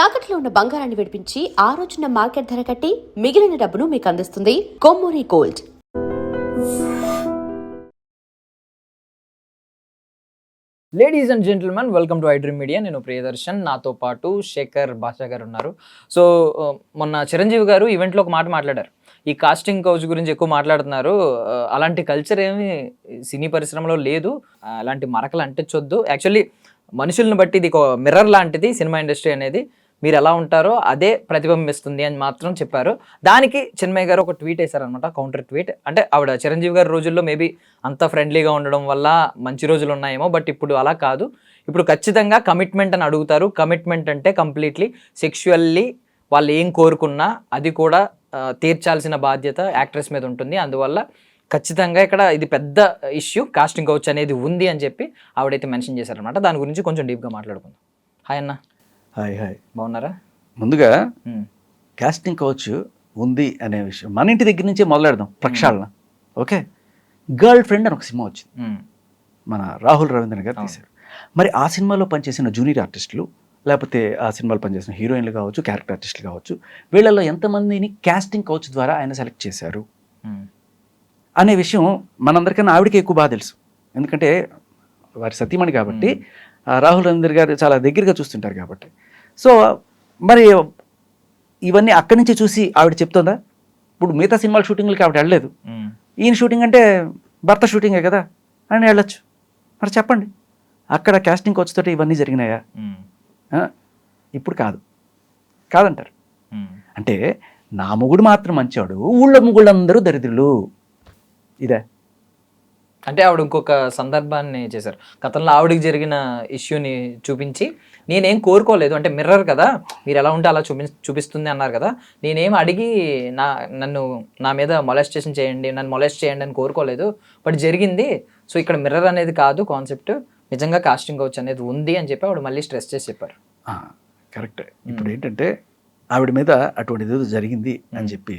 తాకట్లో ఉన్న బంగారాన్ని విడిపించి ఆ రోజున మార్కెట్ ధర కట్టి మిగిలిన డబ్బును మీకు అందిస్తుంది Kommuri gold. Ladies and gentlemen, welcome to iDream Media. నేను ప్రియదర్శన్, నాతో పాటు శేఖర్ భాషా గారు ఉన్నారు. సో మొన్న చిరంజీవి గారు ఈవెంట్లో ఒక మాట మాట్లాడారు. ఈ కాస్టింగ్ కౌచ్ గురించి ఎక్కువ మాట్లాడుతున్నారు. అలాంటి కల్చర్ ఏమి సినీ పరిశ్రమలో లేదు, అలాంటి మరకలు అంటించొద్దు. యాక్చువల్లీ మనుషులను బట్టి ఇది ఒక మిర్రర్ లాంటిది సినిమా ఇండస్ట్రీ అనేది. మీరు ఎలా ఉంటారో అదే ప్రతిబింబిస్తుంది అని మాత్రం చెప్పారు. దానికి చిన్మయ్య గారు ఒక ట్వీట్ వేశారనమాట, కౌంటర్ ట్వీట్. అంటే ఆవిడ చిరంజీవి గారి రోజుల్లో మేబీ అంత ఫ్రెండ్లీగా ఉండడం వల్ల మంచి రోజులు ఉన్నాయేమో, బట్ ఇప్పుడు అలా కాదు. ఇప్పుడు ఖచ్చితంగా కమిట్మెంట్ అని అడుగుతారు. కమిట్మెంట్ అంటే కంప్లీట్లీ సెక్షువల్లీ వాళ్ళు ఏం కోరుకున్నా అది కూడా తీర్చాల్సిన బాధ్యత యాక్ట్రెస్ మీద ఉంటుంది. అందువల్ల ఖచ్చితంగా ఇక్కడ ఇది పెద్ద ఇష్యూ, కాస్టింగ్ కౌచ్ అనేది ఉంది అని చెప్పి ఆవిడైతే మెన్షన్ చేశారనమాట. దాని గురించి కొంచెం డీప్గా మాట్లాడుకుందాం. హాయ్ అన్న. హాయ్ హాయ్, బాగున్నారా? ముందుగా కాస్టింగ్ కౌచ్ ఉంది అనే విషయం మన ఇంటి దగ్గర నుంచే మొదలెడదాం ప్రక్షాళన. ఓకే, గర్ల్ ఫ్రెండ్ అని ఒక సినిమా వచ్చింది, మన రాహుల్ రవీంద్రన్ గారు తీశారు. మరి ఆ సినిమాలో పనిచేసిన జూనియర్ ఆర్టిస్టులు, లేకపోతే ఆ సినిమాలో పనిచేసిన హీరోయిన్లు కావచ్చు, క్యారెక్టర్ ఆర్టిస్టులు కావచ్చు, వీళ్ళలో ఎంతమందిని కాస్టింగ్ కౌచ్ ద్వారా ఆయన సెలెక్ట్ చేశారు అనే విషయం మనందరికన్నా ఆవిడకి ఎక్కువ బాగా తెలుసు. ఎందుకంటే వారి సతీమణి కాబట్టి, రాహుల్ రవీంద్ర గారు చాలా దగ్గరగా చూస్తుంటారు కాబట్టి. సో మరి ఇవన్నీ అక్కడి నుంచి చూసి ఆవిడ చెప్తుందా? ఇప్పుడు మిగతా సినిమాల షూటింగ్లకి ఆవిడ వెళ్ళలేదు, ఈయన షూటింగ్ అంటే భర్త షూటింగే కదా అని వెళ్ళొచ్చు. మరి చెప్పండి, అక్కడ కాస్టింగ్ కౌచ్ తోటి ఇవన్నీ జరిగినాయా? ఇప్పుడు కాదంటారు. అంటే నా మొగుడు మాత్రం మంచివాడు, ఊళ్ళో మొగుళ్ళందరూ దరిద్రులు, ఇదే. అంటే ఆవిడ ఇంకొక సందర్భాన్ని చేశారు. గతంలో ఆవిడకి జరిగిన ఇష్యూని చూపించి, నేనేం కోరుకోలేదు, అంటే మిర్రర్ కదా, మీరు ఎలా ఉంటే అలా చూపిస్తుంది అన్నారు కదా, నేనేం అడిగి నా మీద మొలెస్టేషన్ చేయండి, నన్ను మొలెస్ట్ చేయండి అని కోరుకోలేదు, బట్ జరిగింది. సో ఇక్కడ మిర్రర్ అనేది కాదు కాన్సెప్ట్, నిజంగా కాస్టింగ్ కౌచ్ అనేది ఉంది అని చెప్పి ఆవిడ మళ్ళీ స్ట్రెస్ చేసి చెప్పారు. కరెక్ట్. ఇప్పుడు ఏంటంటే ఆవిడ మీద అటువంటిది ఏదో జరిగింది అని చెప్పి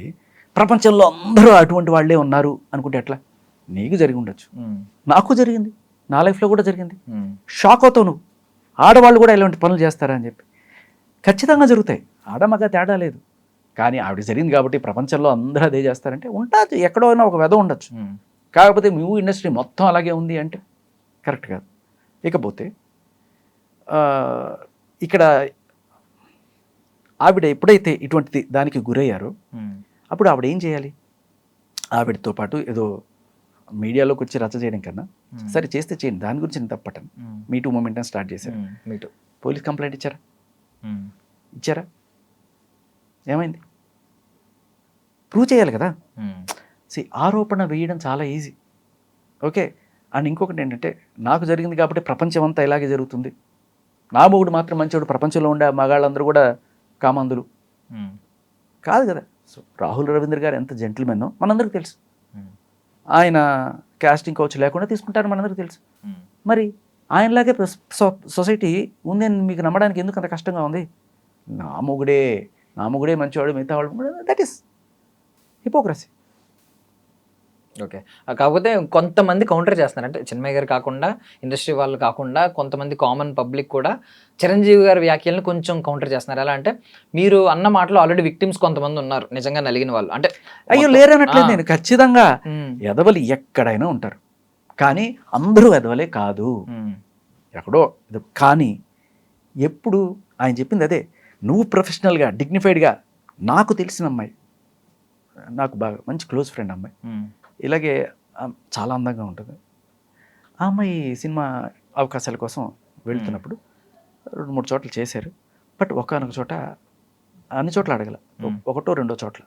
ప్రపంచంలో అందరూ అటువంటి వాళ్ళే ఉన్నారు అనుకుంటే ఎట్లా? నీకు జరిగి ఉండొచ్చు, నాకు జరిగింది, నా లైఫ్లో కూడా జరిగింది. షాక్ అవుతావు నువ్వు, ఆడవాళ్ళు కూడా ఇలాంటి పనులు చేస్తారా అని చెప్పి. ఖచ్చితంగా జరుగుతాయి, ఆడమగ తేడా లేదు. కానీ ఆవిడ జరిగింది కాబట్టి ప్రపంచంలో అందరూ అదే చేస్తారంటే ఉంటుంది, ఎక్కడో అయినా ఒక వెధ ఉండొచ్చు. కాకపోతే మ్యూ ఇండస్ట్రీ మొత్తం అలాగే ఉంది అంటే కరెక్ట్ కాదు. ఇకపోతే ఇక్కడ ఆవిడ ఎప్పుడైతే ఇటువంటిది దానికి గురయ్యారో అప్పుడు ఆవిడ ఏం చేయాలి? ఆవిడతో పాటు ఏదో మీడియాలోకి వచ్చి రచ్చ చేయడం కన్నా సరే చేస్తే చేయండి, దాని గురించి నేను తప్పటను. మీటూ మూమెంట్ అని స్టార్ట్ చేశారు. పోలీస్ కంప్లైంట్ ఇచ్చారా? ఏమైంది? ప్రూవ్ చేయాలి కదా. ఆరోపణ వేయడం చాలా ఈజీ. ఓకే, అండ్ ఇంకొకటి ఏంటంటే, నాకు జరిగింది కాబట్టి ప్రపంచం అంతా ఇలాగే జరుగుతుంది, నా మొగుడు మాత్రం మంచివాడు, ప్రపంచంలో ఉండే మగాళ్ళందరూ కూడా కామందులు కాదు కదా. సో రాహుల్ రవీంద్ర గారు ఎంత జెంటిల్మెన్నో మనందరికీ తెలుసు. ఆయన కాస్టింగ్ కౌచ్ లేకుండా తీసుకుంటారని మనందరికీ తెలుసు. మరి ఆయనలాగే సొసైటీ ఉంది అని మీకు నమ్మడానికి ఎందుకు అంత కష్టంగా ఉంది? నా మొగుడే మంచివాడు, మిగతా వాళ్ళు, దట్ ఈస్ హిపోక్రసీ. ఓకే, కాకపోతే కొంతమంది కౌంటర్ చేస్తున్నారు. అంటే చిన్మయ్య గారు కాకుండా, ఇండస్ట్రీ వాళ్ళు కాకుండా కొంతమంది కామన్ పబ్లిక్ కూడా చిరంజీవి గారి వ్యాఖ్యలను కొంచెం కౌంటర్ చేస్తున్నారు. ఎలా అంటే, మీరు అన్న మాటలో ఆల్రెడీ విక్టిమ్స్ కొంతమంది ఉన్నారు, నిజంగా నలిగిన వాళ్ళు. అంటే అయ్యో లేరనట్లేదు నేను. ఖచ్చితంగా ఎదవలు ఎక్కడైనా ఉంటారు, కానీ అందరూ ఎదవలే కాదు, ఎక్కడో. కానీ ఎప్పుడు ఆయన చెప్పింది అదే, నువ్వు ప్రొఫెషనల్గా డిగ్నిఫైడ్గా, నాకు తెలిసిన అమ్మాయి, నాకు బాగా మంచి క్లోజ్ ఫ్రెండ్ అమ్మాయి, ఇలాగే చాలా అందంగా ఉంటుంది. ఆ అమ్మాయి సినిమా అవకాశాల కోసం వెళ్తున్నప్పుడు 2-3 చోట్ల చేశారు. బట్ ఒకనొక చోట, అన్ని చోట్ల అడగల, ఒకటో రెండో చోట్ల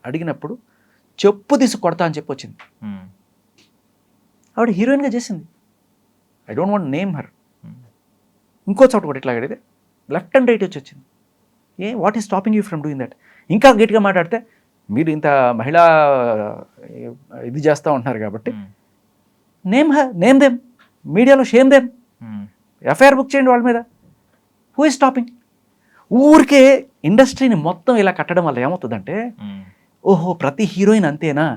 అడిగినప్పుడు చెప్పు తీసి కొడతా అని చెప్పి వచ్చింది. ఆవిడ హీరోయిన్గా చేసింది, I don't want name her. ఇంకో చోట కూడా ఇట్లా అడిగితే లెఫ్ట్ అండ్ రైట్ వచ్చి వచ్చింది. What is stopping you from doing that? ఇంకా గట్టిగా మాట్లాడితే, మీరు ఇంత మహిళా ఇది చేస్తూ ఉంటున్నారు కాబట్టి నేమ్ దెమ్, మీడియాలో షేమ్ దెమ్, ఎఫ్ఐఆర్ బుక్ చేయండి వాళ్ళ మీద. Who is stopping? ఊరికే ఇండస్ట్రీని మొత్తం ఇలా కట్టడం వల్ల ఏమవుతుందంటే, ఓహో ప్రతి హీరోయిన్ అంతేనా,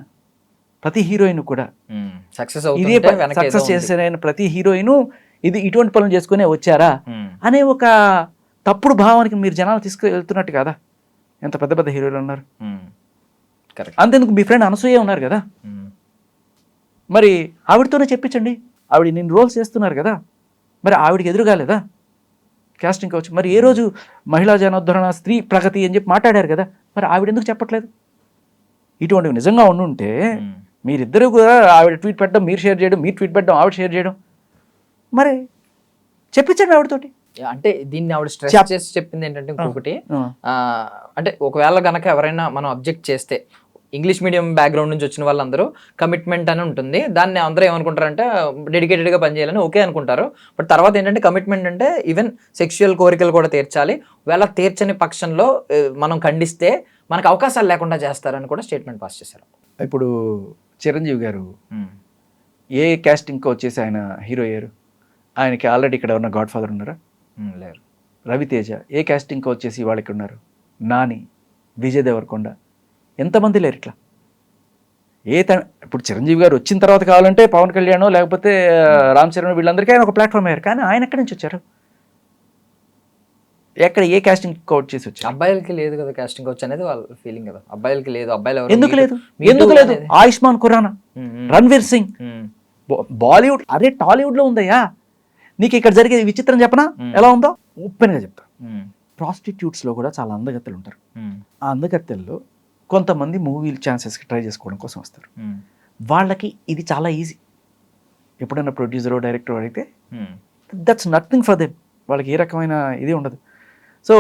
ప్రతి హీరోయిన్ కూడా సక్సెస్ చేసిన ప్రతి హీరోయిన్ ఇది ఇటువంటి పనులు చేసుకునే వచ్చారా అనే ఒక తప్పుడు భావానికి మీరు జనాలు తీసుకువెళ్తున్నట్టు కదా. ఎంత పెద్ద పెద్ద హీరోలు ఉన్నారు. కరెక్ట్. అంతేందుకు మీ ఫ్రెండ్ అనసూయ ఉన్నారు కదా, మరి ఆవిడతోనే చెప్పించండి. ఆవిడ నేను రోల్స్ చేస్తున్నారు కదా, మరి ఆవిడకి ఎదురుగాలేదా కాస్టింగ్ కౌచ్? మరి ఏ రోజు మహిళా జనోద్ధరణ, స్త్రీ ప్రగతి అని చెప్పి మాట్లాడారు కదా, మరి ఆవిడ ఎందుకు చెప్పట్లేదు? ఇటువంటివి నిజంగా ఉండుంటే మీరిద్దరూ కూడా ఆవిడ ట్వీట్ పెట్టడం, మీరు షేర్ చేయడం, మీరు ట్వీట్ పెట్టడం, ఆవిడ షేర్ చేయడం, మరి చెప్పించండి ఆవిడతోటి. అంటే దీన్ని ఆవిడ స్ట్రెస్ చేసి చెప్పింది ఏంటంటే ఇంకొకటి, అంటే ఒకవేళ గనక ఎవరైనా మనం అబ్జెక్ట్ చేస్తే, ఇంగ్లీష్ మీడియం బ్యాక్గ్రౌండ్ నుంచి వచ్చిన వాళ్ళందరూ కమిట్మెంట్ అని ఉంటుంది, దాన్ని అందరూ ఏమనుకుంటారంటే డెడికేటెడ్గా పనిచేయాలని ఓకే అనుకుంటారు. బట్ తర్వాత ఏంటంటే కమిట్మెంట్ అంటే ఈవెన్ సెక్షువల్ కోరికలు కూడా తీర్చాలి, ఒకవేళ తీర్చని పక్షంలో మనం ఖండిస్తే మనకు అవకాశాలు లేకుండా చేస్తారని కూడా స్టేట్మెంట్ పాస్ చేశారు. ఇప్పుడు చిరంజీవి గారు ఏ కాస్టింగ్కి వచ్చేసి ఆయన హీరో అయ్యారు? ఆయనకి ఆల్రెడీ ఇక్కడ ఉన్న గాడ్ ఫాదర్ ఉన్నారా? లేరు. రవితేజ ఏ కాస్టింగ్కి వచ్చేసి వాళ్ళకి ఉన్నారు? నాని, విజయ్ దేవరకొండ, ఎంతమంది లేరు ఇట్లా. ఇప్పుడు చిరంజీవి గారు వచ్చిన తర్వాత కావాలంటే పవన్ కళ్యాణ్ లేకపోతే రామ్ చరణ్ వీళ్ళందరికీ ఆయన ఒక ప్లాట్ఫామ్ అయ్యారు, కానీ ఆయన ఎక్కడి నుంచి వచ్చారు? ఎక్కడ ఏ కాస్టింగ్ కౌట్ చేసి వచ్చారు? అబ్బాయిలకి లేదు కదా కాస్టింగ్ కౌచ్ అనేది వాళ్ళ ఫీలింగ్ కదా. అబ్బాయిలకి లేదు, అబ్బాయిలు ఎవరు ఎందుకు లేదు? ఎందుకు లేదు? ఆయుష్మాన్ ఖురానా, రణ్వీర్ సింగ్, బాలీవుడ్, అరే టాలీవుడ్ లో ఉందయ్యా. నీకు ఇక్కడ జరిగేది విచిత్రం చెప్పనా ఎలా ఉందో? ఓపెన్గా చెప్తా. ప్రాస్టిట్యూట్స్లో కూడా చాలా అందగత్తెలు ఉంటారు. ఆ అందగత్తెల్లో కొంతమంది మూవీలు ఛాన్సెస్కి ట్రై చేసుకోవడం కోసం వస్తారు. వాళ్ళకి ఇది చాలా ఈజీ. ఎప్పుడైనా ప్రొడ్యూసరో డైరెక్టర్ అడిగితే దట్స్ నథింగ్ ఫర్ దెమ్. వాళ్ళకి ఏ రకమైన ఇది ఉండదు. సో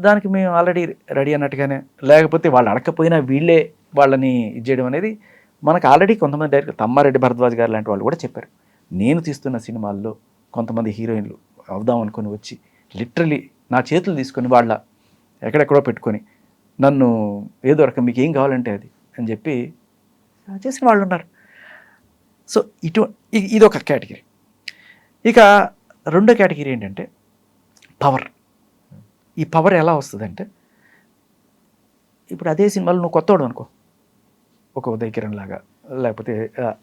దానికి మేము ఆల్రెడీ రెడీ అన్నట్టుగానే, లేకపోతే వాళ్ళు అడగకపోయినా వీళ్ళే వాళ్ళని ఇది చేయడం అనేది మనకు ఆల్రెడీ కొంతమంది డైరెక్టర్, తమ్మారెడ్డి భరద్వాజ్ గారు లాంటి వాళ్ళు కూడా చెప్పారు. నేను తీస్తున్న సినిమాల్లో కొంతమంది హీరోయిన్లు అవుదాం అనుకొని వచ్చి లిటరలీ నా చేతులు తీసుకొని వాళ్ళ ఎక్కడెక్కడో పెట్టుకొని నన్ను ఏదో రకం మీకు ఏం కావాలంటే అది అని చెప్పి చేసిన వాళ్ళు ఉన్నారు. సో ఇది ఒక కేటగిరీ. ఇక రెండో కేటగిరీ ఏంటంటే పవర్. ఈ పవర్ ఎలా వస్తుందంటే, ఇప్పుడు అదే సినిమాలో నువ్వు కొత్తవాడు అనుకో, ఒక ఉదయ్ కిరణ్ లాగా, లేకపోతే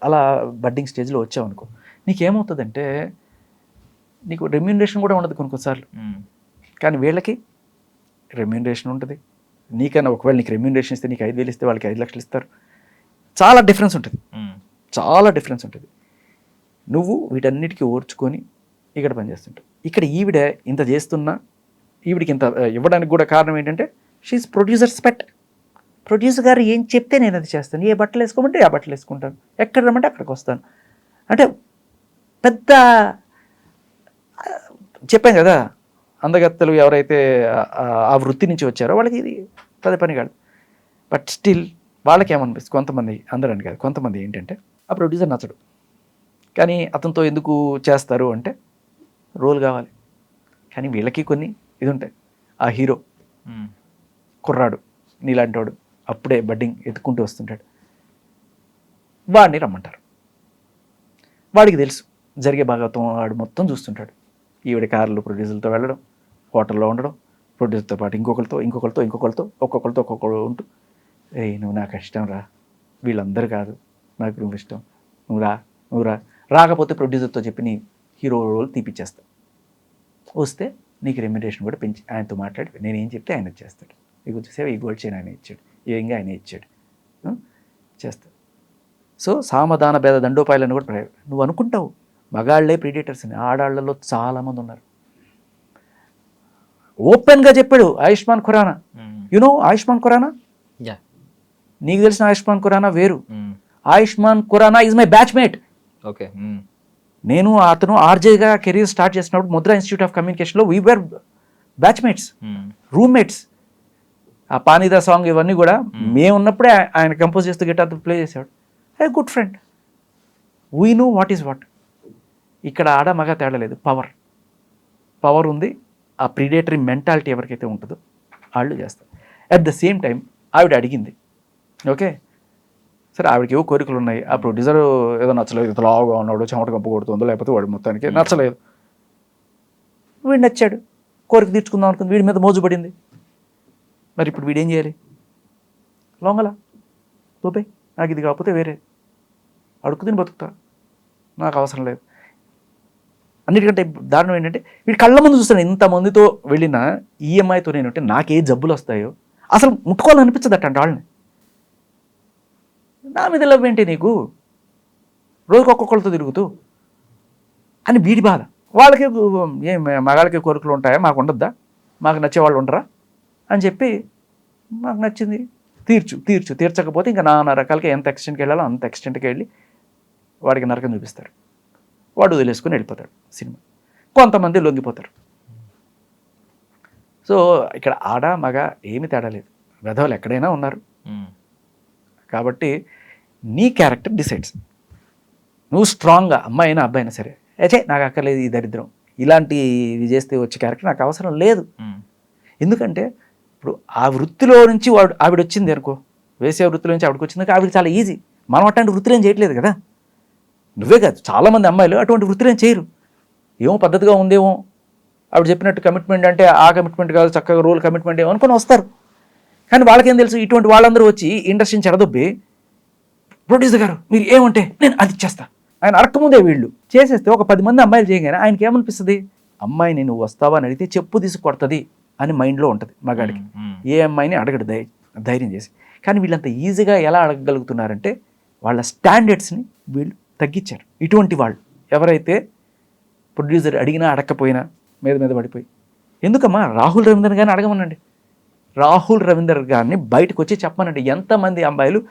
అలా బడ్డింగ్ స్టేజ్లో వచ్చావు అనుకో, నీకేమవుతుందంటే నీకు రెమ్యూనరేషన్ కూడా ఉండదు కొన్నిసార్లు. కానీ వీళ్ళకి రెమ్యూనరేషన్ ఉంటుంది. నీకన్నా ఒకవేళ నీకు రెమ్యూనరేషన్ ఇస్తే, నీకు 5,000 ఇస్తే వాళ్ళకి 5 లక్షలు ఇస్తారు. చాలా డిఫరెన్స్ ఉంటుంది, చాలా డిఫరెన్స్ ఉంటుంది. నువ్వు వీటన్నిటికీ ఓర్చుకొని ఇక్కడ పనిచేస్తుంటావు. ఇక్కడ ఈవిడ ఇంత చేస్తున్నా, ఈవిడికి ఇంత ఇవ్వడానికి కూడా కారణం ఏంటంటే షీఈస్ ప్రొడ్యూసర్స్ పెట్. ప్రొడ్యూసర్ గారు ఏం చెప్తే నేను అది చేస్తాను, ఏ బట్టలు వేసుకోమంటే ఆ బట్టలు వేసుకుంటాను, ఎక్కడ రమ్మంటే అక్కడికి వస్తాను. అంటే పెద్ద చెప్పాం కదా, అందగత్తెలు ఎవరైతే ఆ వృత్తి నుంచి వచ్చారో వాళ్ళకి ఇది పెద్ద పని కాదు. బట్ స్టిల్ వాళ్ళకి ఏమనిపిస్తుంది, కొంతమంది, అందరని కాదు, కొంతమంది ఏంటంటే ఆ ప్రొడ్యూసర్ నచ్చడు, కానీ అతనితో ఎందుకు చేస్తారు అంటే రోల్ కావాలి. కానీ వీళ్ళకి కొన్ని ఇది ఉంటాయి. ఆ హీరో కుర్రాడు నీలాంటి వాడు అప్పుడే బడ్డింగ్ ఎత్తుకుంటూ వస్తుంటాడు, వాడిని రమ్మంటారు. వాడికి తెలుసు జరిగే భాగవతం, వాడు మొత్తం చూస్తుంటాడు. ఈవిడ కార్లు ప్రొడ్యూసర్లతో వెళ్ళడం, హోటల్లో ఉండడం, ప్రొడ్యూసర్తో పాటు ఒక్కొక్కరితో ఉంటూ, నువ్వు నాకు ఇష్టం రా, వీళ్ళందరూ కాదు, నాకు నువ్వు ఇష్టం, నువ్వు రాకపోతే ప్రొడ్యూసర్తో చెప్పి నీ హీరో రోల్ తీపిచ్చేస్తా, వస్తే నీకు రెమ్యునరేషన్ కూడా పెంచి ఆయనతో మాట్లాడి నేను ఏం చెప్తే ఆయన చేస్తాడు. నీకు వచ్చేసేవా ఈ గోల్డ్ చైన్ ఆయన ఇచ్చాడు, ఏంగా ఆయన ఇచ్చాడు, చేస్తాడు. సో సామధాన భేద దండోపాయాలను కూడా నువ్వు అనుకుంటావు మగాళ్లే ప్రీడేటర్స్ అని, ఆడాళ్లలో చాలామంది ఉన్నారు. ఓపెన్గా చెప్పాడు ఆయుష్మాన్ ఖురానా. ఆయుష్మాన్ ఖురానా, నీకు తెలిసిన ఆయుష్మాన్ ఖురానా వేరు. Ayushmann Khurrana is my batchmate. Okay, నేను అతను ఆర్జేగా కెరీర్ స్టార్ట్ చేసినప్పుడు ముద్రా ఇన్స్టిట్యూట్ ఆఫ్ కమ్యూనికేషన్లో వీ వర్ బ్యాచ్మేట్స్, రూమ్మేట్స్. ఆ పానీదా సాంగ్ ఇవన్నీ కూడా మేము ఉన్నప్పుడే ఆయన కంపోజ్ చేస్తూ గిటార్ ప్లే చేశాడు. A good friend, we know what is what. ఇక్కడ ఆడ మగ తేడా లేదు, పవర్ ఉంది. ఆ ప్రిడేటరీ మెంటాలిటీ ఎవరికైతే ఉంటుందో వాళ్ళు చేస్తారు. అట్ ద సేమ్ టైం ఆవిడ అడిగింది, ఓకే సరే ఆవిడకి ఏవో కోరికలు ఉన్నాయి, ఆ ప్రొడ్యూసర్ ఏదో నచ్చలేదు, ఇంత లావుగా ఉన్నాడు, చెమట కప్పు కొడుతుందో లేకపోతే వాడు మొత్తానికి నచ్చలేదు, వీడు నచ్చాడు, కోరిక తీర్చుకుందాం అనుకుంది, వీడి మీద మోజు పడింది. మరి ఇప్పుడు వీడేం చేయాలి? లొంగలా తోపే, నాకు ఇది కాకపోతే వేరే అడుక్కుని బతుకుతా, నాకు అవసరం లేదు. అన్నిటికంటే దారుణం ఏంటంటే వీడి కళ్ళ ముందు చూస్తాను ఇంతమందితో వెళ్ళిన ఈ అమ్మాయితో నేనంటే నాకే జబ్బులు వస్తాయో అసలు ముట్టుకోవాలనిపించదట అంటే వాళ్ళని. నా మీద లవ్ ఏంటి నీకు, రోజుకి ఒక్కొక్కరితో తిరుగుతూ అని వీడి బాధ. వాళ్ళకి ఏం మగాళ్ళకి కోరికలు ఉంటాయా, మాకు ఉండద్దా, మాకు నచ్చేవాళ్ళు ఉండరా అని చెప్పి మాకు నచ్చింది తీర్చకపోతే ఇంకా నానా రకాలకి ఎంత ఎక్స్టెంట్కి వెళ్ళాలో అంత ఎక్స్టెంట్కి వెళ్ళి వాడికి నరకం చూపిస్తారు. వాడు వదిలేసుకొని వెళ్ళిపోతాడు సినిమా. కొంతమంది లొంగిపోతారు. సో ఇక్కడ ఆడ మగ ఏమి తేడా లేదు, వెధవలు ఎక్కడైనా ఉన్నారు. కాబట్టి నీ క్యారెక్టర్ డిసైడ్స్. నువ్వు స్ట్రాంగ్గా అమ్మాయి అయినా అబ్బాయి అయినా సరే నాకు అక్కర్లేదు ఈ దరిద్రం, ఇలాంటివి చేస్తే వచ్చే క్యారెక్టర్ నాకు అవసరం లేదు. ఎందుకంటే ఇప్పుడు ఆ వృత్తిలో నుంచి ఆవిడ వచ్చింది అనుకో, వేసే వృత్తిలో నుంచి ఆవిడకి వచ్చింది, ఆవిడకి చాలా ఈజీ. మనం అట్లాంటి వృత్తులు ఏం చేయట్లేదు కదా, నువ్వే కాదు చాలామంది అమ్మాయిలు అటువంటి వృత్తులు ఏం చేయరు. ఏమో పద్ధతిగా ఉందేమో, ఆవిడ చెప్పినట్టు కమిట్మెంట్ అంటే ఆ కమిట్మెంట్ కాదు, చక్కగా రూల్ కమిట్మెంట్ ఏమో అనుకొని వస్తారు. కానీ వాళ్ళకేం తెలుసు, ఇటువంటి వాళ్ళందరూ వచ్చి ఇండస్ట్రీని చెడదొబ్బి ప్రొడ్యూసర్ గారు మీరు ఏమంటే నేను అది ఇచ్చేస్తా, ఆయన అడక్కముందే వీళ్ళు చేసేస్తే ఒక 10 మంది అమ్మాయిలు చేయగానే ఆయనకి ఏమనిపిస్తుంది, అమ్మాయిని నువ్వు వస్తావా అని అడిగితే చెప్పు తీసి కొడుతుంది అని మైండ్లో ఉంటుంది మగాడికి. ఏ అమ్మాయిని అడగడు ధైర్యం చేసి. కానీ వీళ్ళంత ఈజీగా ఎలా అడగగలుగుతున్నారంటే వాళ్ళ స్టాండర్డ్స్ని వీళ్ళు తగ్గించారు. ఇటువంటి వాళ్ళు ఎవరైతే ప్రొడ్యూసర్ అడిగినా అడగకపోయినా మీద పడిపోయి, ఎందుకమ్మా రాహుల్ రవీందర్ గారిని అడగమనండి, రాహుల్ రవీందర్ గారిని బయటకు వచ్చి చెప్పమనండి ఎంతమంది అమ్మాయిలు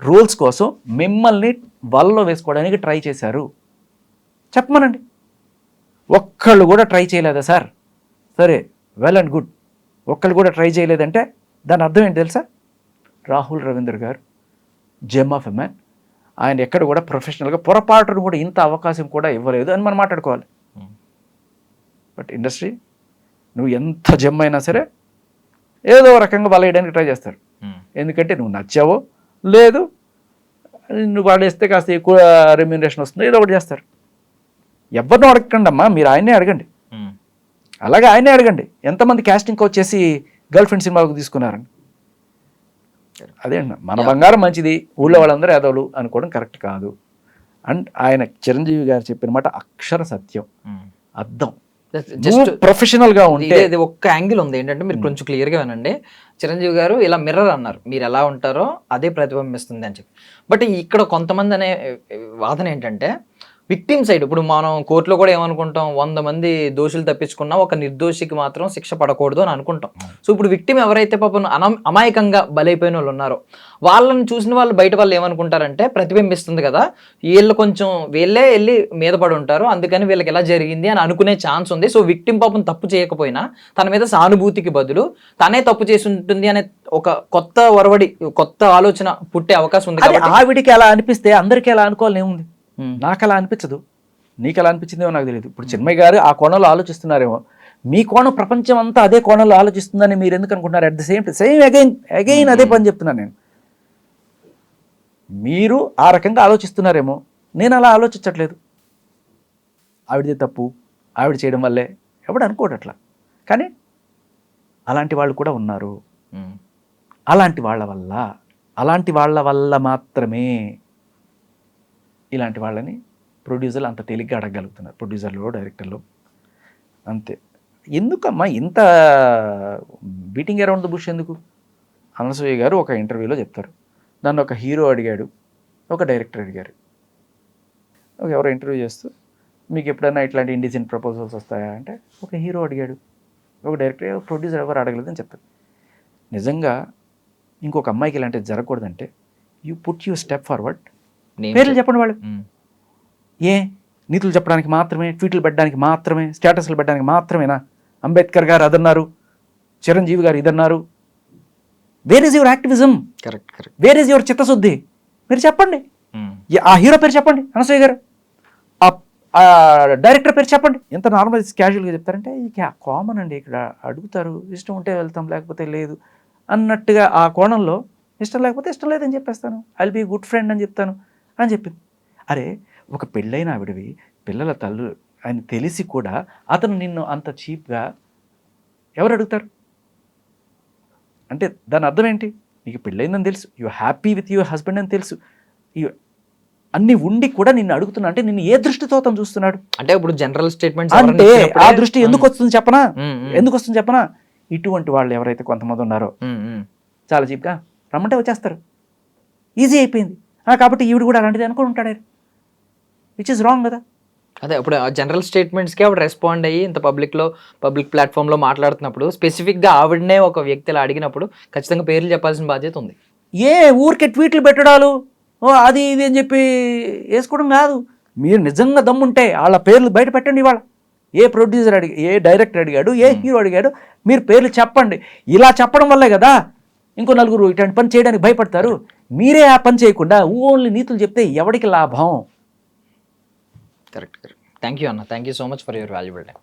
రోల్స్ కోసం మిమ్మల్ని వలలో వేసుకోవడానికి ట్రై చేశారు చెప్పమనండి. ఒక్కళ్ళు కూడా ట్రై చేయలేదా సార్, సరే వెల్ అండ్ గుడ్. ఒక్కళ్ళు కూడా ట్రై చేయలేదంటే దాని అర్థం ఏంటి తెలుసా, రాహుల్ రవీందర్ గారు జెమ్ ఆఫ్ ఎ మ్యాన్, ఆయన ఎక్కడ కూడా ప్రొఫెషనల్గా పొరపాటును కూడా ఇంత అవకాశం కూడా ఇవ్వలేదు అని మనం మాట్లాడుకోవాలి. బట్ ఇండస్ట్రీ నువ్వు ఎంత జెమ్ అయినా సరే ఏదో రకంగా వలయడానికి ట్రై చేస్తారు. ఎందుకంటే నువ్వు నచ్చావో లేదు, నువ్వు వాడేస్తే కాస్త ఎక్కువ రెమ్యూనరేషన్ వస్తుంది, ఏదో ఒకటి చేస్తారు. ఎవరినో అడగండి అమ్మా, మీరు ఆయనే అడగండి, అలాగే ఆయనే అడగండి ఎంతమంది క్యాస్టింగ్ వచ్చేసి గర్ల్ ఫ్రెండ్ సినిమాకు తీసుకున్నారని. అదే మన బంగారం మంచిది, ఊళ్ళో వాళ్ళందరూ యాదవులు అనుకోవడం కరెక్ట్ కాదు. అండ్ ఆయన చిరంజీవి గారు చెప్పిన మాట అక్షర సత్యం, అర్థం. జస్ట్ ప్రొఫెషనల్ గా ఉంటే ఇది ఒక్క యాంగిల్ ఉంది ఏంటంటే మీరు కొంచెం క్లియర్ గా వినండి. చిరంజీవి గారు ఇలా మిర్రర్ అన్నారు, మీరు ఎలా ఉంటారో అదే ప్రతిబింబిస్తుంది అని చెప్పి. బట్ ఇక్కడ కొంతమంది అనే వాదన ఏంటంటే విక్టిమ్ సైడ్, ఇప్పుడు మనం కోర్టులో కూడా ఏమనుకుంటాం, 100 మంది దోషులు తప్పించుకున్నా ఒక నిర్దోషికి మాత్రం శిక్ష పడకూడదు అని అనుకుంటాం. సో ఇప్పుడు విక్టిమ్ ఎవరైతే పాపం అమాయకంగా బలైపోయిన వాళ్ళు ఉన్నారో వాళ్ళని చూసిన వాళ్ళు బయట వాళ్ళు ఏమనుకుంటారంటే ప్రతిబింబిస్తుంది కదా, వీళ్ళు కొంచెం వీళ్ళే వెళ్ళి మీద పడి ఉంటారు అందుకని వీళ్ళకి ఎలా జరిగింది అని అనుకునే ఛాన్స్ ఉంది. సో విక్టిమ్ పాపం తప్పు చేయకపోయినా తన మీద సానుభూతికి బదులు తనే తప్పు చేసి ఉంటుంది అనే ఒక కొత్త ఒరవడి, కొత్త ఆలోచన పుట్టే అవకాశం ఉంది. కాబట్టి ఆవిడికి అలా అనిపిస్తే అందరికీ అలా అనుకోవాలని ఏముంది, నాకు అలా అనిపించదు, నీకు అలా అనిపించిందేమో నాకు తెలియదు. ఇప్పుడు చిన్మయ్య గారు ఆ కోణంలో ఆలోచిస్తున్నారేమో, మీ కోణం ప్రపంచం అంతా అదే కోణంలో ఆలోచిస్తుందని మీరు ఎందుకు అనుకుంటున్నారు? అట్ ద సేమ్ అగైన్ అదే పని చెప్తున్నాను నేను. మీరు ఆ రకంగా ఆలోచిస్తున్నారేమో, నేను అలా ఆలోచించట్లేదు. ఆవిడది తప్పు, ఆవిడ చేయడం వల్లే ఎవడు అనుకోడు అట్లా. కానీ అలాంటి వాళ్ళు కూడా ఉన్నారు. అలాంటి వాళ్ళ వల్ల మాత్రమే ఇలాంటి వాళ్ళని ప్రొడ్యూసర్లు అంత తేలిగ్గా అడగగలుగుతున్నారు, ప్రొడ్యూసర్లు డైరెక్టర్లు అంతే. ఎందుకమ్మా ఇంత బీటింగ్ అరౌండ్ ద బుష్ ఎందుకు? అనసూయ గారు ఒక ఇంటర్వ్యూలో చెప్తారు, నన్ను ఒక హీరో అడిగాడు, ఒక డైరెక్టర్ అడిగారు, ఎవరో ఇంటర్వ్యూ చేస్తూ మీకు ఎప్పుడైనా ఇట్లాంటి ఇండిసెంట్ ప్రపోజల్స్ వస్తాయా అంటే, ఒక హీరో అడిగాడు, ఒక డైరెక్టర్, ప్రొడ్యూసర్ ఎవరు అడగలేదని చెప్తారు. నిజంగా ఇంకొక అమ్మాయికి ఇలాంటివి జరగకూడదంటే you put you step forward, పేర్లు చెప్పండి వాళ్ళు. నీతులు చెప్పడానికి మాత్రమే, ట్వీట్లు పెట్టడానికి మాత్రమే, స్టేటస్లు పెట్టడానికి మాత్రమేనా? అంబేద్కర్ గారు అదన్నారు, చిరంజీవి గారు ఇదన్నారు. Where is your activism? Correct. Where is your చిత్తశుద్ధి? మీరు చెప్పండి. ఆ హీరో పేరు చెప్పండి, అనసూయ గారు, ఆ డైరెక్టర్ పేరు చెప్పండి. ఎంత నార్మల్ క్యాజువల్గా చెప్తారంటే ఇక కామన్ అండి, ఇక్కడ అడుగుతారు, ఇష్టం ఉంటే వెళ్తాం లేకపోతే లేదు అన్నట్టుగా. ఆ కోణంలో ఇష్టం లేకపోతే ఇష్టం లేదని చెప్పేస్తాను, I will be good friend అని చెప్తాను అని చెప్పింది. అరే ఒక పెళ్ళైన ఆవిడవి, పిల్లల తల్లు అని తెలిసి కూడా అతను నిన్ను అంత చీప్గా ఎవరు అడుగుతారు? అంటే దాని అర్థం ఏంటి? నీకు పెళ్ళైందని తెలుసు, you happy with your husband అని తెలుసు, అన్ని ఉండి కూడా నిన్ను అడుగుతున్నా అంటే నిన్ను ఏ దృష్టితో అతను చూస్తున్నాడు అంటే ఇప్పుడు జనరల్ స్టేట్మెంట్స్ అంటే ఆ దృష్టి ఎందుకు వస్తుంది చెప్పనా, ఎందుకు వస్తుంది చెప్పనా, ఇటువంటి వాళ్ళు ఎవరైతే కొంతమంది ఉన్నారో చాలా చీప్గా రమ్మంటే వచ్చేస్తారు, ఈజీ అయిపోయింది. కాబట్టి ఈవిడ కూడా అలాంటిది అనుకుని ఉంటాడు, విచ్ ఇస్ రాంగ్ కదా. అదే ఇప్పుడు జనరల్ స్టేట్మెంట్స్కి ఆవిడ రెస్పాండ్ అయ్యి ఇంత పబ్లిక్ ప్లాట్ఫామ్లో మాట్లాడుతున్నప్పుడు స్పెసిఫిక్గా ఆవిడనే ఒక వ్యక్తిలా అడిగినప్పుడు ఖచ్చితంగా పేర్లు చెప్పాల్సిన బాధ్యత ఉంది. ఏ ఊరికే ట్వీట్లు పెట్టడాలు అది ఇది అని చెప్పి వేసుకోవడం కాదు. మీరు నిజంగా దమ్ముంటే వాళ్ళ పేర్లు బయట పెట్టండి. ఇవాళ ఏ ప్రొడ్యూసర్ ఏ డైరెక్టర్ అడిగాడు, ఏ హీరో అడిగాడు, మీరు పేర్లు చెప్పండి. ఇలా చెప్పడం వల్లే కదా ఇంకో నలుగురు ఇట్లాంటి పని చేయడానికి భయపడతారు. మీరే ఆ పని చేయకుండా ఓన్లీ నీతులు చెప్తే ఎవరికి లాభం? కరెక్ట్. థ్యాంక్ యూ అన్న, thank you so much for your valuable time.